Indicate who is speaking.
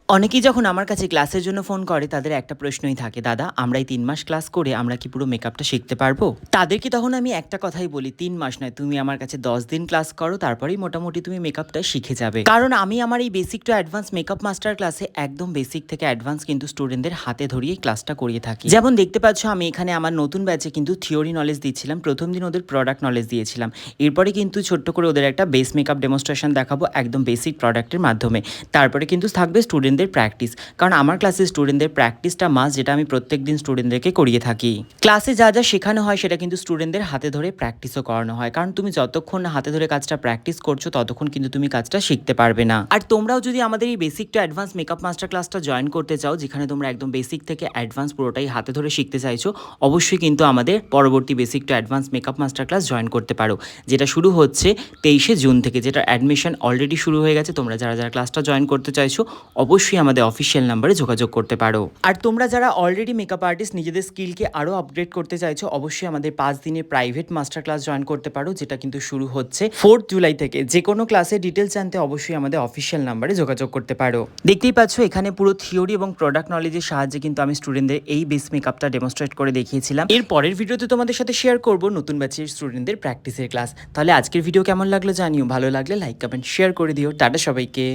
Speaker 1: অনেকেই যখন আমার কাছে ক্লাসের জন্য ফোন করে তাদের একটা প্রশ্নই থাকে, দাদা আমরা এই 3 মাস ক্লাস করে আমরা কি পুরো মেকআপটা শিখতে পারবো? তাদেরকে তখন আমি একটা কথাই বলি, 3 মাস নয়, তুমি আমার কাছে 10 দিন ক্লাস করো, তারপরেই মোটামুটি তুমি মেকআপটা শিখে যাবে। কারণ আমি আমার এই basic to advance makeup master ক্লাসে একদম বেসিক থেকে অ্যাডভান্স কিন্তু স্টুডেন্টদের হাতে ধরিয়ে ক্লাসটা করিয়ে থাকি। যেমন দেখতে পাচ্ছ আমি এখানে আমার নতুন ব্যাচে কিন্তু থিওরি নলেজ দিচ্ছিলাম, প্রথম দিন ওদের প্রোডাক্ট নলেজ দিয়েছিলাম, এরপরে কিন্তু ছোট্ট করে ওদের একটা বেস মেকআপ ডেমনস্ট্রেশন দেখাবো একদম বেসিক প্রোডাক্টের মাধ্যমে। তারপরে কিন্তু থাকবে স্টুডেন্টদের প্র্যাকটিস, কারণ আমার ক্লাসে স্টুডেন্টদের প্র্যাকটিসটা মাস্ট, যেটা আমি প্রত্যেক দিন স্টুডেন্টদেরকে করিয়ে থাকি। ক্লাসে যা যা শেখানো হয় সেটা কিন্তু স্টুডেন্টদের হাতে ধরে প্র্যাকটিসও করানো হয়, কারণ তুমি যতক্ষণ না হাতে ধরে কাজটা প্র্যাকটিস করছো ততক্ষণ কিন্তু তুমি কাজটা শিখতে পারবে না। আর তোমরাও যদি আমাদের এই basic to advance makeup master ক্লাসটা জয়েন করতে চাও, যেখানে তোমরা একদম বেসিক থেকে অ্যাডভান্স পুরোটাই হাতে ধরে শিখতে চাইছো, অবশ্যই কিন্তু আমাদের পরবর্তী basic to advance makeup master class join করতে পারো, যেটা শুরু হচ্ছে 23শে জুন থেকে, যেটা অ্যাডমিশন অলরেডি শুরু হয়ে গেছে। তোমরা যারা যারা ক্লাসটা জয়েন করতে চাইছো অবশ্যই আমাদের অফিসিয়াল নাম্বারে যোগাযোগ করতে পারো। আর তোমরা যারা অলরেডি মেকআপ আর্টিস্ট নিজেদের স্কিলকে আরও আপগ্রেড করতে চাইছো, অবশ্যই আমাদের 5 দিনের প্রাইভেট মাস্টার ক্লাস জয়েন করতে পারো, যেটা কিন্তু শুরু হচ্ছে 4 জুলাই থেকে। যে কোনো ক্লাসে ডিটেলস জানতে অবশ্যই আমাদের অফিসিয়াল নাম্বারে যোগাযোগ করতে পারো। দেখতেই পাচ্ছ এখানে পুরো থিওরি এবং প্রোডাক্ট নলেজের সাহায্যে কিন্তু আমি স্টুডেন্টদের এই বেস মেকআপটা ডেমনস্ট্রেট করে দেখিয়েছিলাম। এর পরের ভিডিওতে তোমাদের সাথে শেয়ার করব নতুন ব্যাচের স্টুডেন্টদের প্র্যাকটিসের ক্লাস। তাহলে আজকের ভিডিও কেমন লাগলো জানিও, ভালো লাগলে লাইক কমেন্ট শেয়ার করে দিও। টাটা সবাইকে।